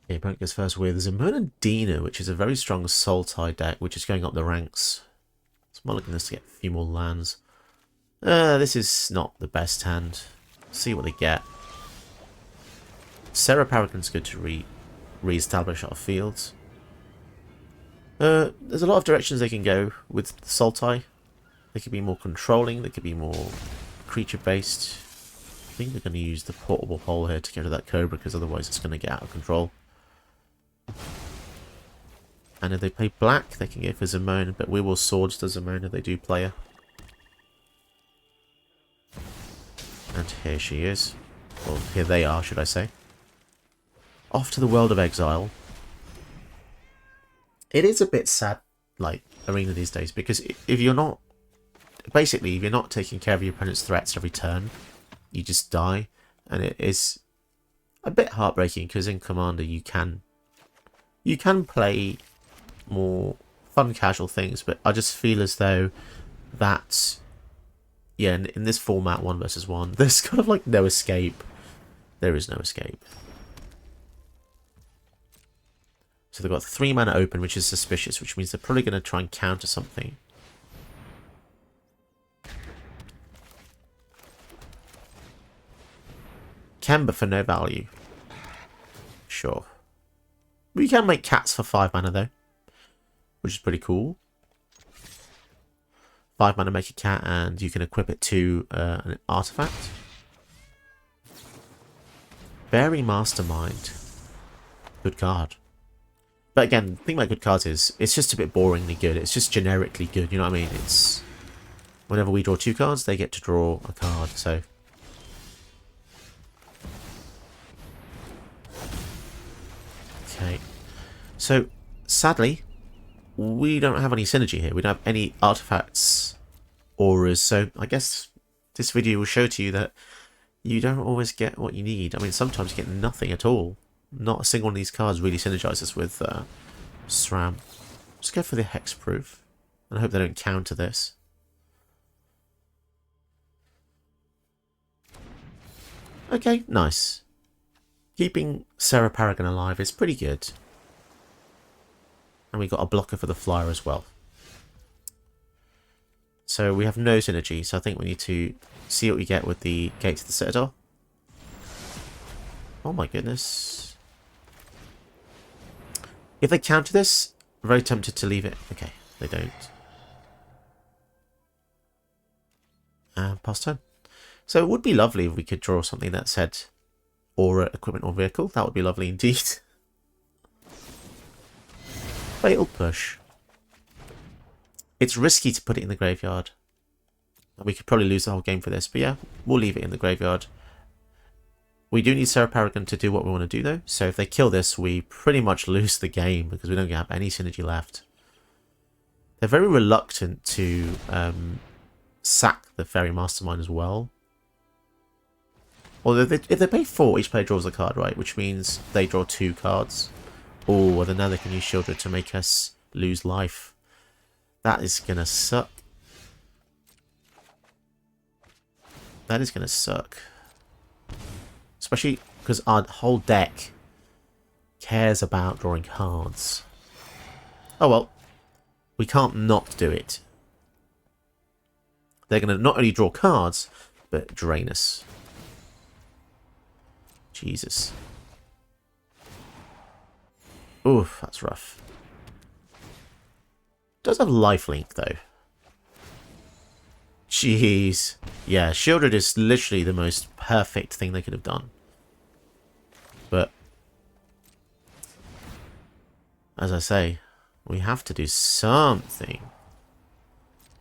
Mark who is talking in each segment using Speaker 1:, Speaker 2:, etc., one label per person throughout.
Speaker 1: Okay, opponent goes first with Dina, which is a very strong Sultai deck, which is going up the ranks. So I'm looking this to get a few more lands. This is not the best hand. See what they get. Sarah Paragon's good to re-establish our fields. There's a lot of directions they can go with Sultai. They could be more controlling, they could be more creature-based. I think we're going to use the portable pole here to get rid of that Cobra, because otherwise it's going to get out of control. And if they play black, they can go for Zamona, but we will Swords to Zamona if they do play her. And here she is. Well, here they are, should I say. Off to the world of exile. It is a bit sad, like, Arena these days, because if you're not... Basically, if you're not taking care of your opponent's threats every turn, you just die. And it is a bit heartbreaking, because in Commander you can play more fun, casual things, but I just feel as though that... Yeah, in this format, 1 versus 1, there's kind of like no escape. There is no escape. So they've got 3 mana open, which is suspicious, which means they're probably going to try and counter something. Can, but for no value. Sure. We can make cats for 5 mana, though, which is pretty cool. 5 mana make a cat, and you can equip it to an artifact. Very Mastermind. Good card. But again, the thing about good cards is, it's just a bit boringly good. It's just generically good, you know what I mean? It's... Whenever we draw 2 cards, they get to draw a card, so... Okay. So, sadly, we don't have any synergy here. We don't have any artifacts, auras, so I guess this video will show to you that you don't always get what you need. I mean, sometimes you get nothing at all. Not a single one of these cards really synergizes with Sram. Just go for the hexproof, and I hope they don't counter this. Okay, nice. Keeping Sarah Paragon alive is pretty good. And we got a blocker for the flyer as well. So we have no synergy, so I think we need to see what we get with the Gate to the Citadel. Oh my goodness. If they counter this, I'm very tempted to leave it. Okay, they don't. And pass turn. So it would be lovely if we could draw something that said Aura, Equipment or Vehicle. That would be lovely indeed. Fatal Push. It's risky to put it in the graveyard. We could probably lose the whole game for this, but yeah, we'll leave it in the graveyard. We do need Sarah Paragon to do what we want to do though, so if they kill this, we pretty much lose the game because we don't have any synergy left. They're very reluctant to sack the Fairy Mastermind as well. Although if they pay 4, each player draws a card, right? Which means they draw 2 cards. Oh, well then now they can use Shieldred to make us lose life. That is gonna suck. That is gonna suck. Especially because our whole deck cares about drawing cards. Oh well. We can't not do it. They're gonna not only draw cards, but drain us. Jesus. Oof, that's rough. Does have lifelink though. Jeez. Yeah, Shieldred is literally the most perfect thing they could have done. But as I say, we have to do something.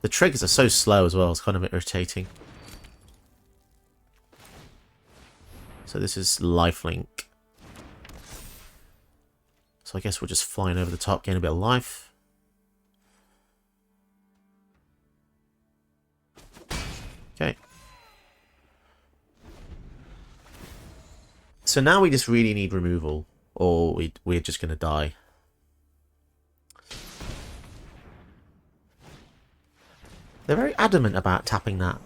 Speaker 1: The triggers are so slow as well, it's kind of irritating. So this is lifelink. So I guess we're just flying over the top, getting a bit of life. Okay. So now we just really need removal, or we're just going to die. They're very adamant about tapping that.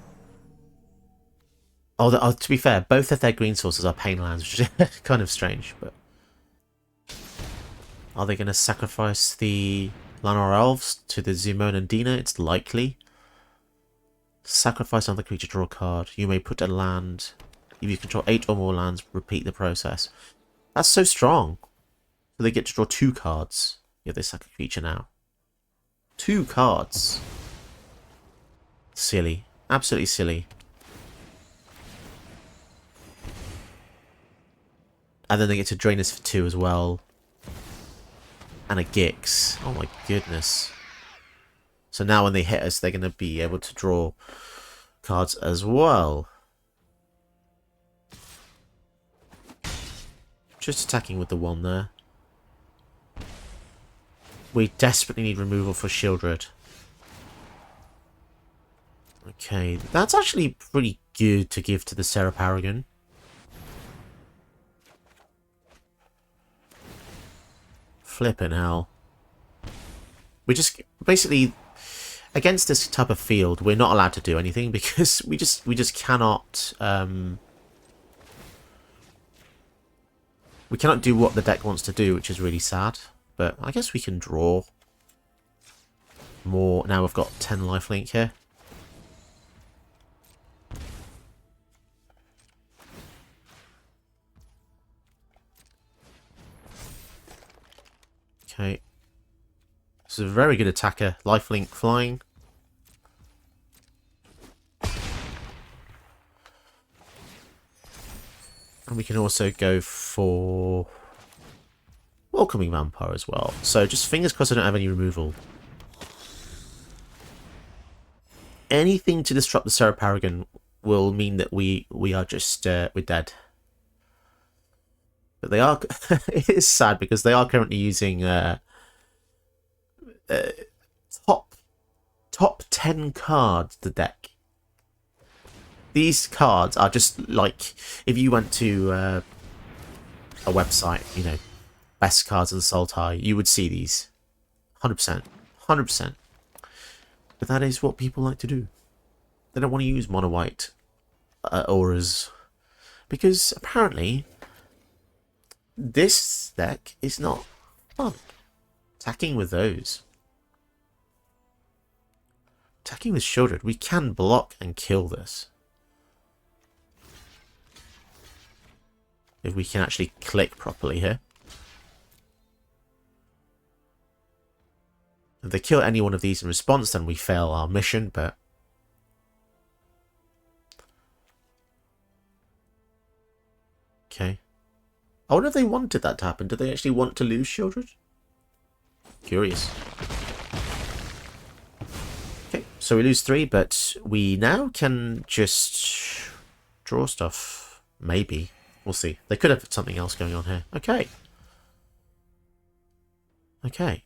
Speaker 1: Oh, to be fair, both of their green sources are pain lands, which is kind of strange, but... Are they going to sacrifice the Lanor Elves to the Zimone and Dina? It's likely. Sacrifice another creature, draw a card. You may put a land. If you control 8 or more lands, repeat the process. That's so strong. So they get to draw 2 cards. Yeah, they sack a creature now. 2 cards. Silly. Absolutely silly. And then they get to drain us for 2 as well. And a Gix. Oh my goodness. So now when they hit us, they're going to be able to draw cards as well. Just attacking with the 1 there. We desperately need removal for Shieldred. Okay, that's actually pretty good to give to the Serra Paragon. Flippin' hell. We just basically against this type of field, we're not allowed to do anything because we just cannot we cannot do what the deck wants to do, which is really sad. But I guess we can draw more. Now we've got 10 lifelink here. Okay. This is a very good attacker. Lifelink flying. And we can also go for Welcoming Vampire as well. So just fingers crossed I don't have any removal. Anything to disrupt the Serra Paragon will mean that we are just we're dead. But they are it is sad because they are currently using top 10 cards the deck. These cards are just like if you went to a website, you know, best cards of the Sultai, you would see these. 100%. 100%. But that is what people like to do. They don't want to use mono white auras. Because apparently this deck is not fun. Attacking with those. Attacking with Shieldred, we can block and kill this. If we can actually click properly here. If they kill any one of these in response, then we fail our mission, but... Okay. I wonder if they wanted that to happen. Did they actually want to lose Shieldred? Curious. Okay, so we lose 3, but we now can just draw stuff. Maybe. We'll see. They could have something else going on here. Okay. Okay.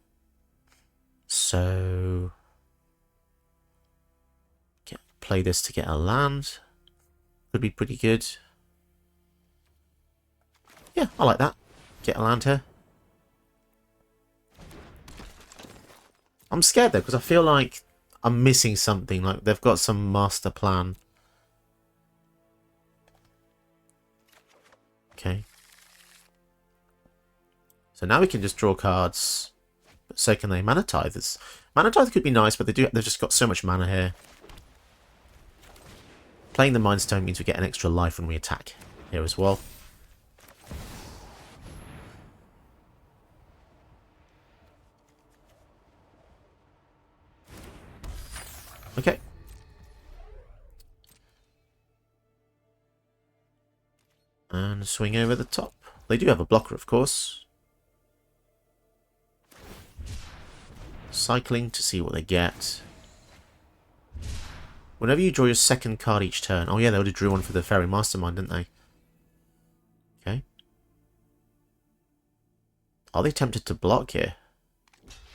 Speaker 1: So... play this to get a land. Could be pretty good. Yeah, I like that. Get a land here. I'm scared though, because I feel like I'm missing something. Like they've got some master plan. Okay. So now we can just draw cards. But so can they. Mana Tithe. Mana Tithe could be nice, but they've just got so much mana here. Playing the Mind Stone means we get an extra life when we attack here as well. Okay. And swing over the top. They do have a blocker, of course. Cycling to see what they get. Whenever you draw your second card each turn... Oh yeah, they already drew one for the Fairy Mastermind, didn't they? Okay. Are they tempted to block here?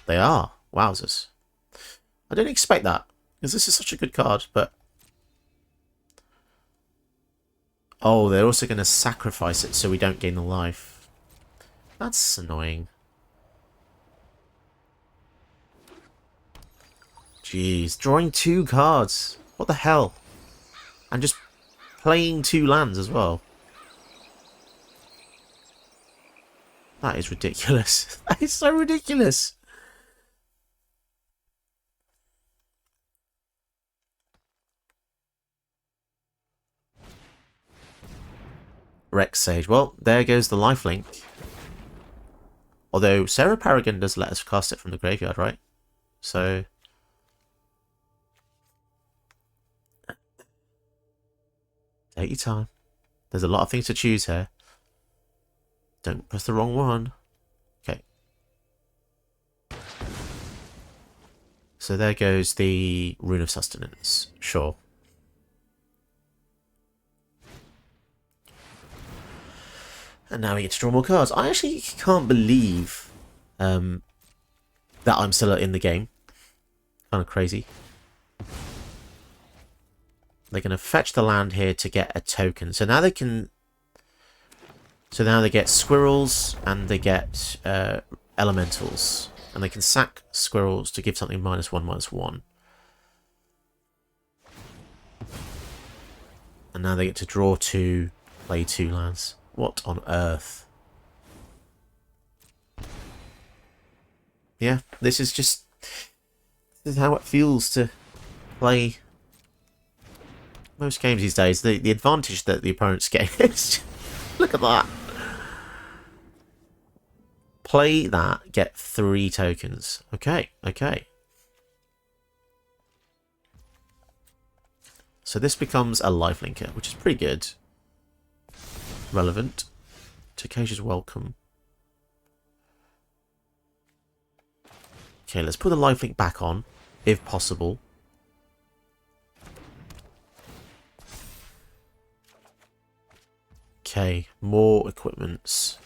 Speaker 1: They are. Wowzers. I didn't expect that. Because this is such a good card, but... Oh, they're also going to sacrifice it so we don't gain the life. That's annoying. Jeez, drawing 2 cards. What the hell? And just playing 2 lands as well. That is ridiculous. That is so ridiculous. Rex Sage. Well, there goes the lifelink. Although Sarah Paragon does let us cast it from the graveyard, right? So take your time. There's a lot of things to choose here. Don't press the wrong one. Okay. So there goes the Rune of Sustenance. Sure. And now we get to draw more cards. I actually can't believe that I'm still in the game. Kind of crazy. They're going to fetch the land here to get a token. So now they can... So now they get squirrels and they get elementals. And they can sack squirrels to give something -1/-1. And now they get to draw 2, play 2 lands. What on earth? Yeah, this is how it feels to play most games these days. The advantage that the opponents get is... Look at that. Play that, get 3 tokens. Okay, okay. So this becomes a lifelinker, which is pretty good. Relevant. Takeshi's welcome. Okay, let's put the lifelink back on, if possible. Okay, more equipments.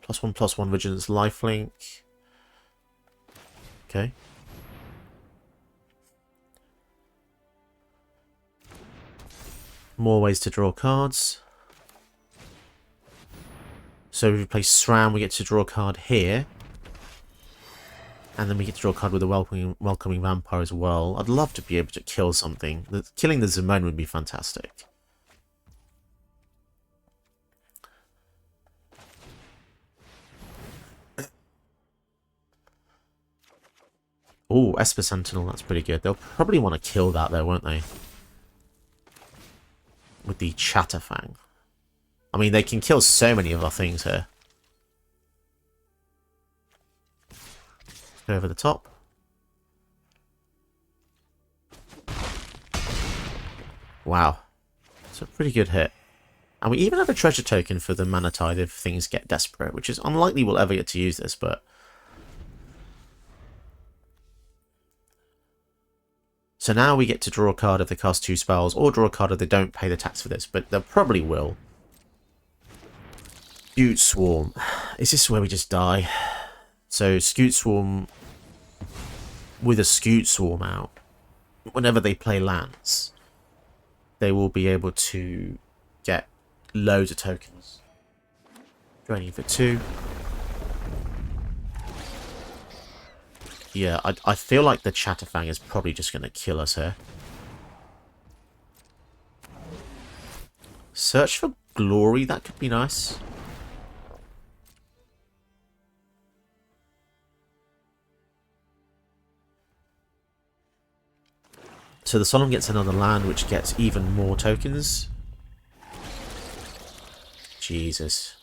Speaker 1: +1/+1 vigilance lifelink. Okay. More ways to draw cards. So if we play Sram, we get to draw a card here. And then we get to draw a card with a welcoming vampire as well. I'd love to be able to kill something. Killing the Zimone would be fantastic. Oh, Esper Sentinel, that's pretty good. They'll probably want to kill that though, won't they? With the Chatterfang. I mean, they can kill so many of our things here. Go over the top. Wow. It's a pretty good hit. And we even have a treasure token for the Mana Tide if things get desperate, which is unlikely we'll ever get to use this, but... So now we get to draw a card if they cast 2 spells, or draw a card if they don't pay the tax for this, but they probably will. Scoot Swarm. Is this where we just die? So Scoot Swarm with a Scoot Swarm out, whenever they play lands, they will be able to get loads of tokens. Draining for 2. Yeah, I feel like the Chatterfang is probably just going to kill us here. Search for Glory, that could be nice. So the Solemn gets another land, which gets even more tokens. Jesus.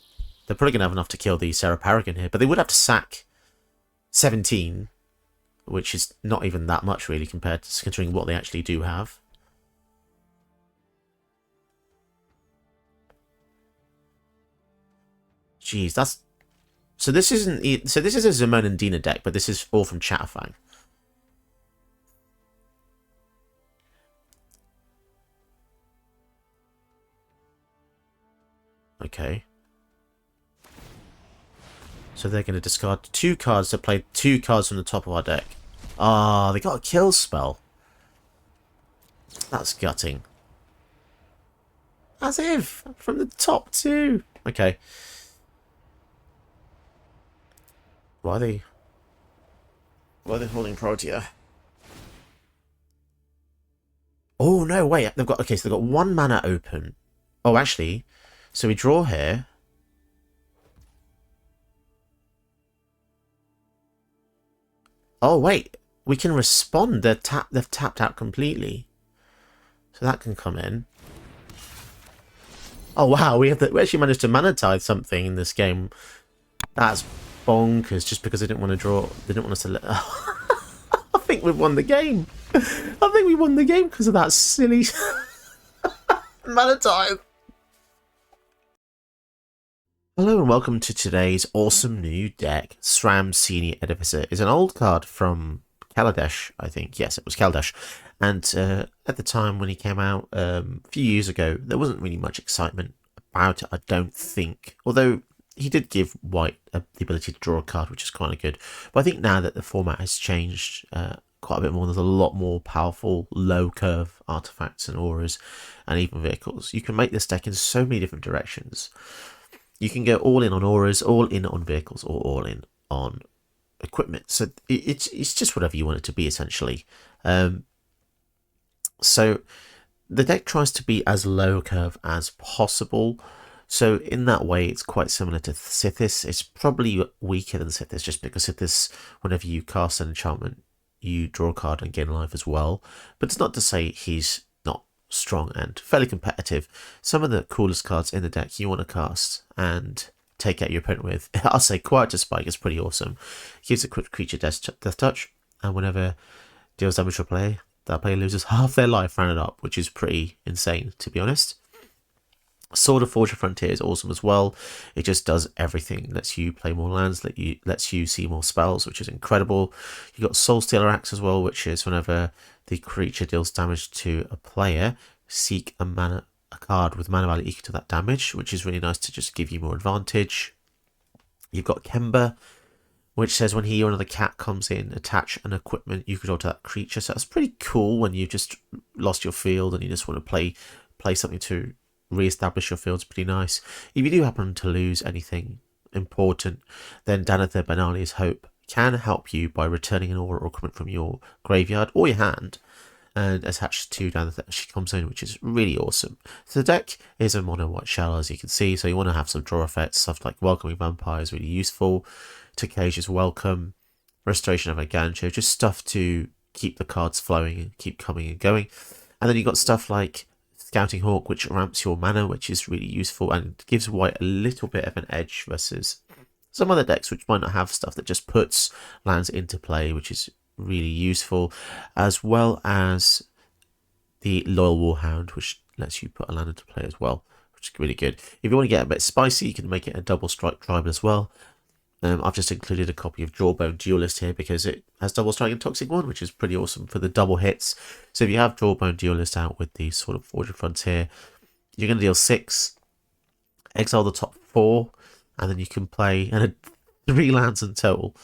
Speaker 1: They're probably going to have enough to kill the Sarah Paragon here, but they would have to sack 17, which is not even that much, really, compared to considering what they actually do have. Jeez, that's... So this isn't... So this is a Zimone and Dina deck, but this is all from Chatterfang. Okay. So they're going to discard 2 cards to play 2 cards from the top of our deck. Ah, they got a kill spell. That's gutting. As if! From the top 2! Okay. Why are they holding Protea? Oh, no, wait. They've got... Okay, so they've got 1 mana open. Oh, actually... So we draw here. Oh, wait. We can respond. They've tapped out completely. So that can come in. Oh, wow. We actually managed to mana tithe something in this game. That's bonkers. Just because they didn't want to draw. They didn't want us to let... I think we've won the game. I think we won the game because of that silly mana tithe. Hello and welcome to today's awesome new deck. Sram Senior Edificer is an old card from Kaladesh, I think. Yes, it was Kaladesh. And at the time when he came out a few years ago, there wasn't really much excitement about it, I don't think. Although he did give White the ability to draw a card, which is kind of good. But I think now that the format has changed quite a bit more, there's a lot more powerful low curve artifacts and auras and even vehicles. You can make this deck in so many different directions. You can go all in on auras, all in on vehicles, or all in on equipment. So it's just whatever you want it to be, essentially. So the deck tries to be as low curve as possible. So in that way, it's quite similar to Sithis. It's probably weaker than Sithis, just because Sithis, whenever you cast an enchantment, you draw a card and gain life as well. But it's not to say he's not strong and fairly competitive. Some of the coolest cards in the deck you want to cast and take out your opponent with. I'll say Quieter Spike is pretty awesome. Gives a quick creature death touch, and whenever deals damage to a player, that player loses half their life rounded up, which is pretty insane, to be honest. Sword of Forge of Frontier is awesome as well. It just does everything. Lets you play more lands, lets you see more spells, which is incredible. You got Soul Stealer Axe as well, which is whenever the creature deals damage to a player, seek a card with mana value equal to that damage, which is really nice to just give you more advantage. You've got Kemba, which says when he or another cat comes in, attach an equipment you control to that creature. So that's pretty cool when you've just lost your field and you just want to play something to re-establish your field's pretty nice. If you do happen to lose anything important, then Danitha Benali's Hope can help you by returning an aura or equipment from your graveyard or your hand and attached to Danitha as she comes in, which is really awesome. So the deck is a mono white shell, as you can see, so you want to have some draw effects. Stuff like Welcoming Vampire is really useful. Tokage is welcome. Restoration of a Gancho, just stuff to keep the cards flowing and keep coming and going. And then you've got stuff like Scouting Hawk, which ramps your mana, which is really useful and gives White a little bit of an edge versus some other decks which might not have stuff that just puts lands into play, which is really useful, as well as the Loyal Warhound, which lets you put a land into play as well, which is really good. If you want to get a bit spicy, you can make it a double strike tribal as well. I've just included a copy of Jawbone Duelist here because it has double strike and Toxic 1, which is pretty awesome for the double hits. So if you have Jawbone Duelist out with the Sword of Forge of Frontier, you're going to deal 6, exile the top 4, and then you can play 3 lands in total,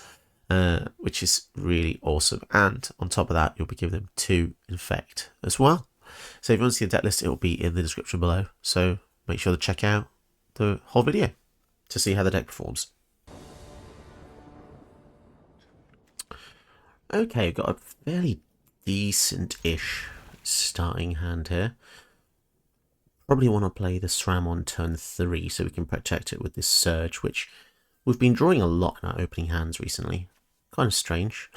Speaker 1: which is really awesome. And on top of that, you'll be giving them 2 Infect as well. So if you want to see the deck list, it will be in the description below. So make sure to check out the whole video to see how the deck performs. Okay, got a fairly decent-ish starting hand here. Probably want to play the Sram on turn 3 so we can protect it with this Surge, which we've been drawing a lot in our opening hands recently. Kind of strange.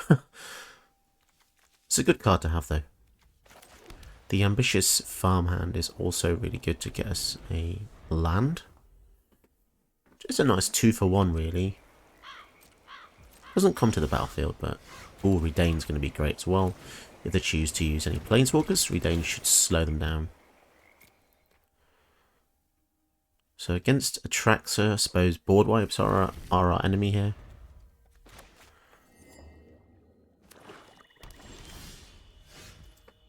Speaker 1: It's a good card to have, though. The Ambitious Farmhand is also really good to get us a land. It's a nice 2-for-1, really. Doesn't come to the battlefield, but Redain's going to be great as well. If they choose to use any Planeswalkers, Redain should slow them down. So against Atraxa, I suppose board wipes are our enemy here.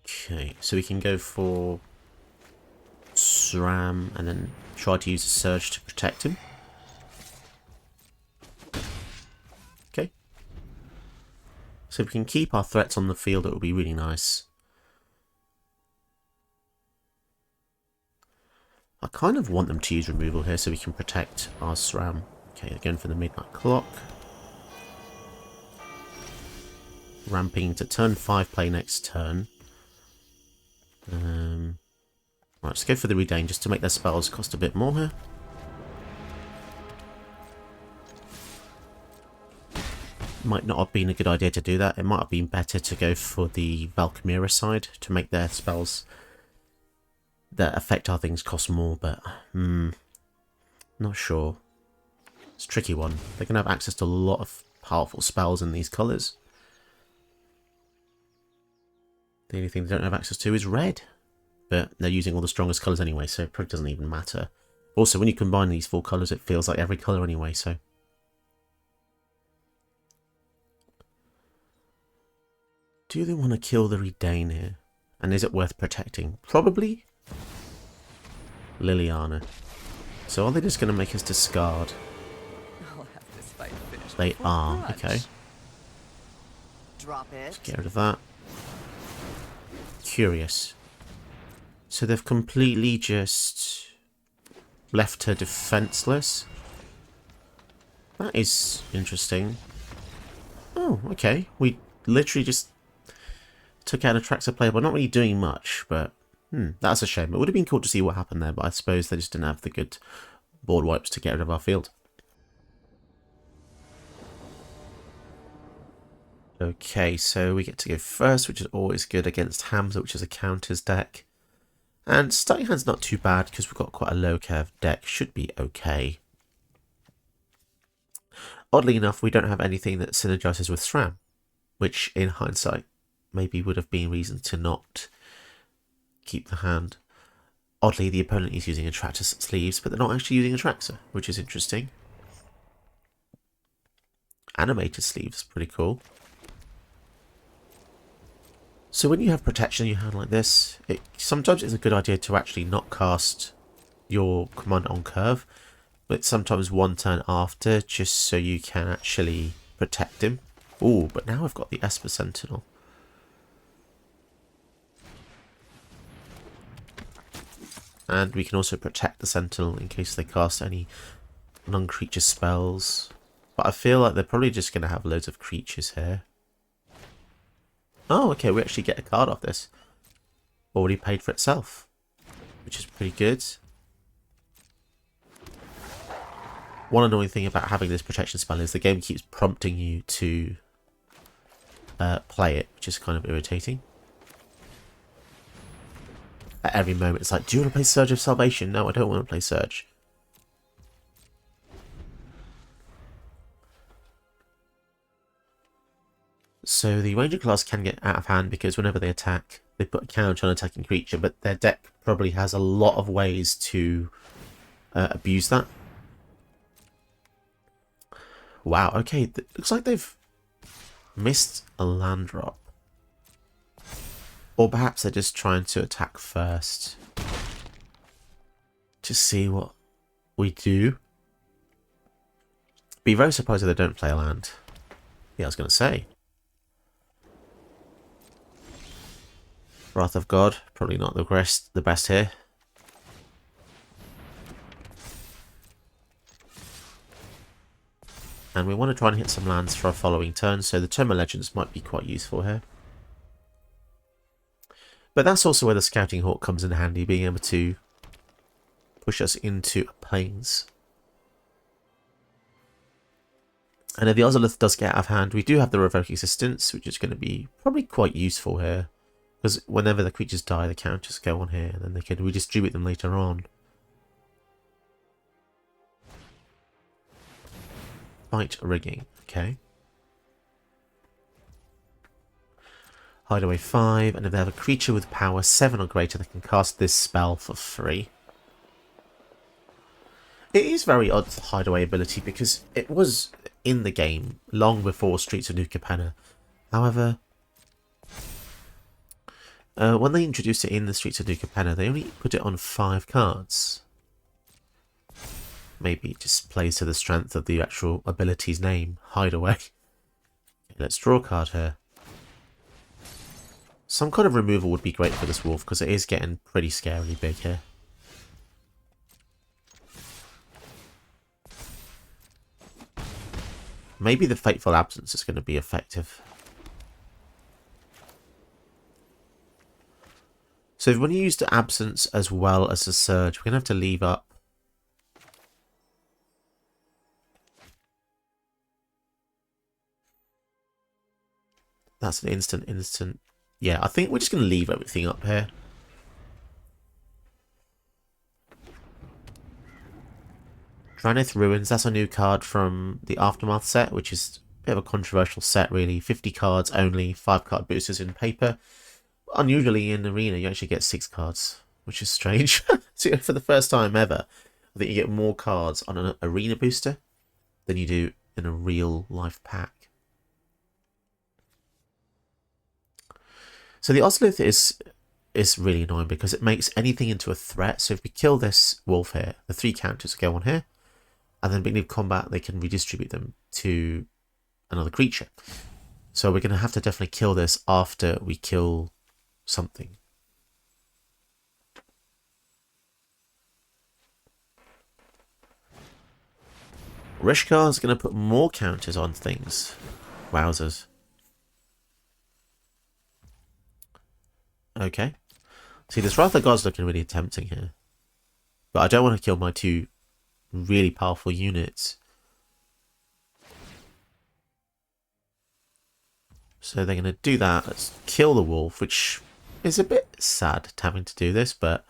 Speaker 1: Okay, so we can go for Sram and then try to use a Surge to protect him. Okay. So if we can keep our threats on the field, it will be really nice. I kind of want them to use removal here so we can protect our Sram. Okay, they're going for the Midnight Clock. Ramping to turn 5 play next turn. Right, let's go for the Redain just to make their spells cost a bit more here. Might not have been a good idea to do that. It might have been better to go for the Valkmira side to make their spells that affect our things cost more, but not sure. It's a tricky one. They're going to have access to a lot of powerful spells in these colours. The only thing they don't have access to is red, but they're using all the strongest colours anyway, so it probably doesn't even matter. Also, when you combine these 4 colours, it feels like every colour anyway, so... Do they want to kill the Redane here? And is it worth protecting? Probably. Liliana. So are they just going to make us discard?
Speaker 2: I'll have this fight finished.
Speaker 1: They are. Okay.
Speaker 2: Drop it.
Speaker 1: Let's get rid of that. Curious. So they've completely just left her defenseless. That is interesting. Oh, okay. We literally just took out a Traxxas player, but not really doing much, but that's a shame. It would have been cool to see what happened there, but I suppose they just didn't have the good board wipes to get rid of our field. Okay, so we get to go first, which is always good against Hamza, which is a counters deck. And starting hand's not too bad because we've got quite a low curve deck. Should be okay. Oddly enough, we don't have anything that synergizes with Sram, which in hindsight maybe would have been reason to not keep the hand. Oddly, the opponent is using Attractor sleeves, but they're not actually using Attractor, which is interesting. Animated sleeves, pretty cool. So when you have protection in your hand like this, sometimes it's a good idea to actually not cast your command on curve, but sometimes one turn after, just so you can actually protect him. Ooh, but now I've got the Esper Sentinel. And we can also protect the Sentinel in case they cast any non-creature spells. But I feel like they're probably just going to have loads of creatures here. Oh, okay, we actually get a card off this. Already paid for itself, which is pretty good. One annoying thing about having this protection spell is the game keeps prompting you to play it, which is kind of irritating. At every moment, it's like, do you want to play Surge of Salvation? No, I don't want to play Surge. So the Ranger class can get out of hand because whenever they attack, they put a counter on an attacking creature, but their deck probably has a lot of ways to abuse that. Wow, okay, looks like they've missed a land drop. Or perhaps they're just trying to attack first. To see what we do. Be very surprised if they don't play a land. Yeah, I was going to say. Wrath of God, probably not the best here. And we want to try and hit some lands for our following turn, so the Tome of Legends might be quite useful here. But that's also where the Scouting Hawk comes in handy, being able to push us into plains. And if the Ozolith does get out of hand, we do have the Revoke Existence, which is going to be probably quite useful here. Because whenever the creatures die, the counters go on here, and then they can redistribute them later on. Fight Rigging, okay. Hideaway 5, and if they have a creature with power 7 or greater, they can cast this spell for free. It is very odd, the Hideaway ability, because it was in the game long before Streets of New Capenna. However, when they introduced it in the Streets of New Capenna, they only put it on 5 cards. Maybe it just plays to the strength of the actual ability's name, Hideaway. Okay, let's draw a card here. Some kind of removal would be great for this wolf, because it is getting pretty scarily big here. Maybe the Fateful Absence is going to be effective. So if we want to use the Absence as well as the Surge, we're going to have to leave up That's an instant. Yeah, I think we're just going to leave everything up here. Dranith Ruins, that's a new card from the Aftermath set, which is a bit of a controversial set, really. 50 cards only, 5-card boosters in paper. Unusually, in Arena, you actually get 6 cards, which is strange. So for the first time ever, I think you get more cards on an Arena booster than you do in a real-life pack. So the Ozolith is really annoying because it makes anything into a threat. So if we kill this wolf here, the 3 counters go on here, and then beginning of combat, they can redistribute them to another creature. So we're going to have to definitely kill this after we kill something. Rishkar is going to put more counters on things. Wowzers. Okay. See, this Wrath of God's looking really tempting here. But I don't want to kill my 2 really powerful units. So they're going to do that. Let's kill the wolf, which is a bit sad having to do this, but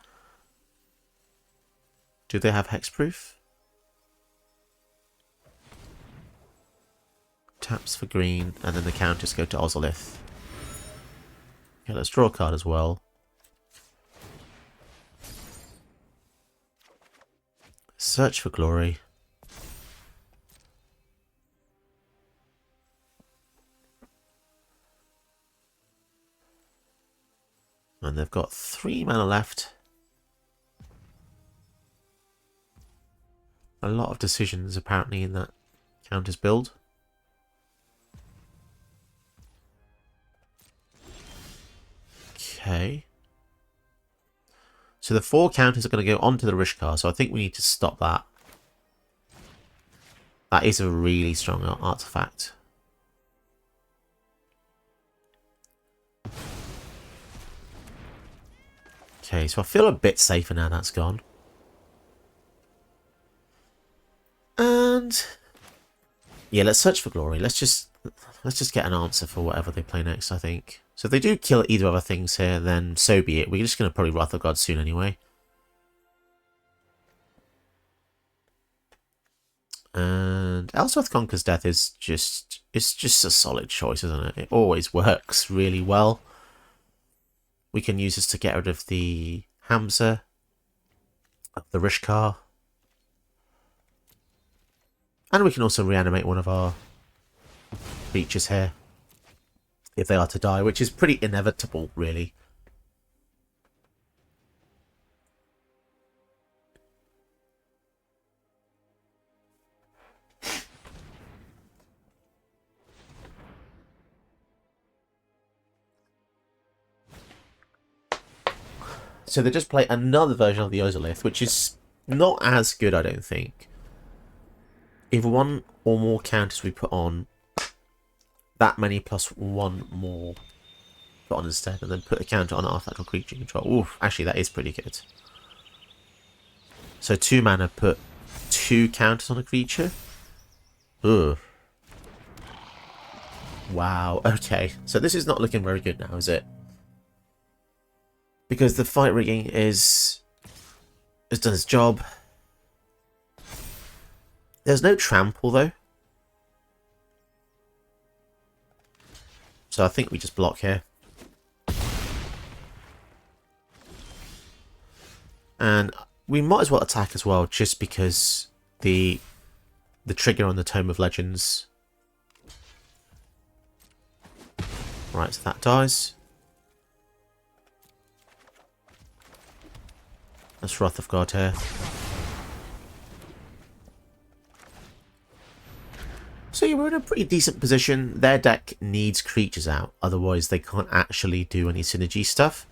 Speaker 1: do they have hexproof? Taps for green, and then the counters go to Ozolith. Okay, let's draw a card as well. Search for glory. And they've got 3 mana left. A lot of decisions apparently in that counters build. Okay. So the 4 counters are going to go onto the Rishkar, so I think we need to stop that. That is a really strong artifact. Okay, so I feel a bit safer now that's gone. And yeah, let's search for glory. Let's just get an answer for whatever they play next, I think. So if they do kill either other things here, then so be it. We're just going to probably Wrath of God soon anyway. And Elsworth Conquer's Death is just a solid choice, isn't it? It always works really well. We can use this to get rid of the Hamza, the Rishkar. And we can also reanimate one of our creatures here if they are to die, which is pretty inevitable, really. So they just play another version of the Ozolith, which is not as good, I don't think. If 1 or more counters we put on, that many plus 1 more put on instead, and then put a counter on artifact or creature control. Oof, actually that is pretty good. So 2 mana, put 2 counters on a creature. Ugh. Wow, okay. So this is not looking very good now, is it? Because the fight rigging has done its job. There's no trample though. So I think we just block here. And we might as well attack as well, just because the trigger on the Tome of Legends. Right, so that dies. That's Wrath of God here. So yeah, we're in a pretty decent position. Their deck needs creatures out, otherwise they can't actually do any synergy stuff.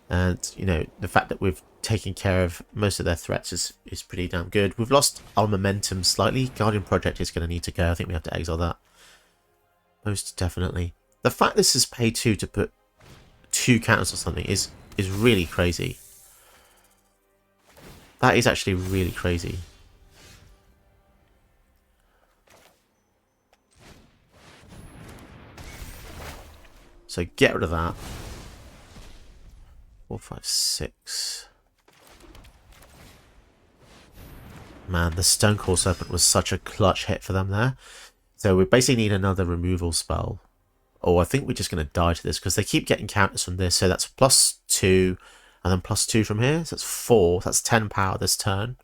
Speaker 1: And, you know, the fact that we've taken care of most of their threats is pretty damn good. We've lost our momentum slightly. Guardian Project is going to need to go. I think we have to exile that. Most definitely. The fact this is pay 2 to put 2 counters or something is really crazy. That is actually really crazy. So get rid of that. 4, 5, 6. Man, the Stone Cold Serpent was such a clutch hit for them there. So we basically need another removal spell. Or I think we're just going to die to this because they keep getting counters from this. So that's +2 and then +2 from here. So that's 4. That's 10 power this turn.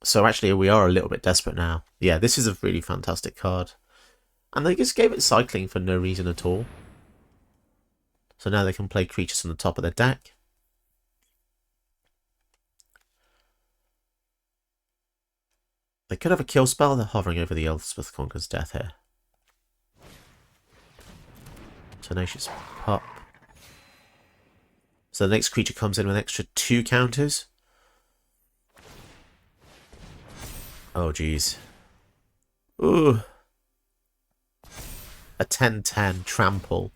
Speaker 1: So actually we are a little bit desperate now. Yeah, this is a really fantastic card. And they just gave it cycling for no reason at all. So now they can play creatures on the top of their deck. They could have a kill spell. They're hovering over the Elspeth Conqueror's Death here. Tenacious Pup. So the next creature comes in with an extra 2 counters. Oh, jeez. Ooh. A 10-10 trample.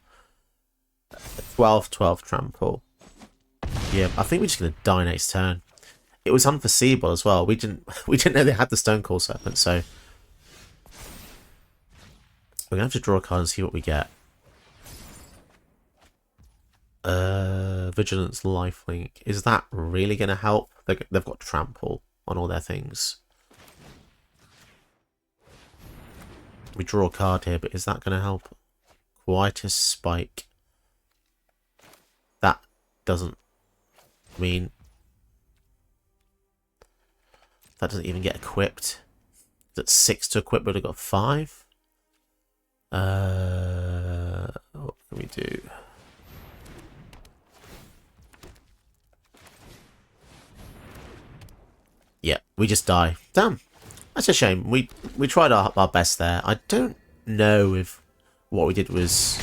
Speaker 1: A 12-12 trample. Yeah, I think we're just going to die next turn. It was unforeseeable as well. We didn't know they had the Stone Cold Serpent, so we're gonna have to draw a card and see what we get. Vigilance, Lifelink. Is that really gonna help? They've got Trample on all their things. We draw a card here, but is that gonna help? Quietus Spike. That doesn't mean. That doesn't even get equipped. That's 6 to equip, but I've got 5. What can we do? Yeah, we just die. Damn. That's a shame. We tried our best there. I don't know if what we did was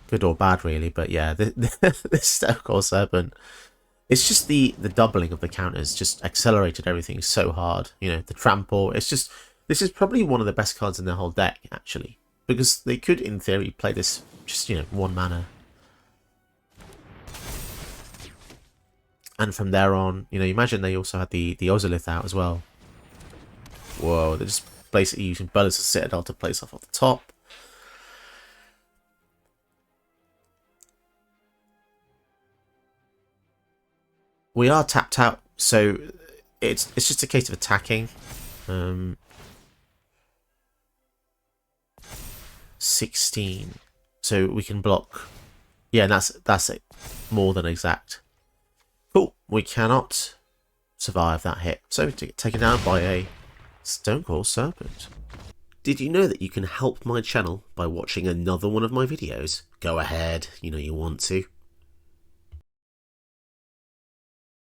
Speaker 1: good or bad, really. But yeah, this Stone Cold Serpent. It's just the doubling of the counters just accelerated everything so hard. You know, the trample. It's just, this is probably one of the best cards in their whole deck, actually. Because they could, in theory, play this just, 1 mana. And from there on, imagine they also had the Ozolith out as well. Whoa, they're just basically using Bolus of Citadel to play stuff off the top. We are tapped out, so it's just a case of attacking. 16, so we can block. Yeah, and that's it. More than exact. Cool. We cannot survive that hit, so to get taken down by a Stone Cold Serpent. Did you know that you can help my channel by watching another one of my videos? Go ahead, you know you want to.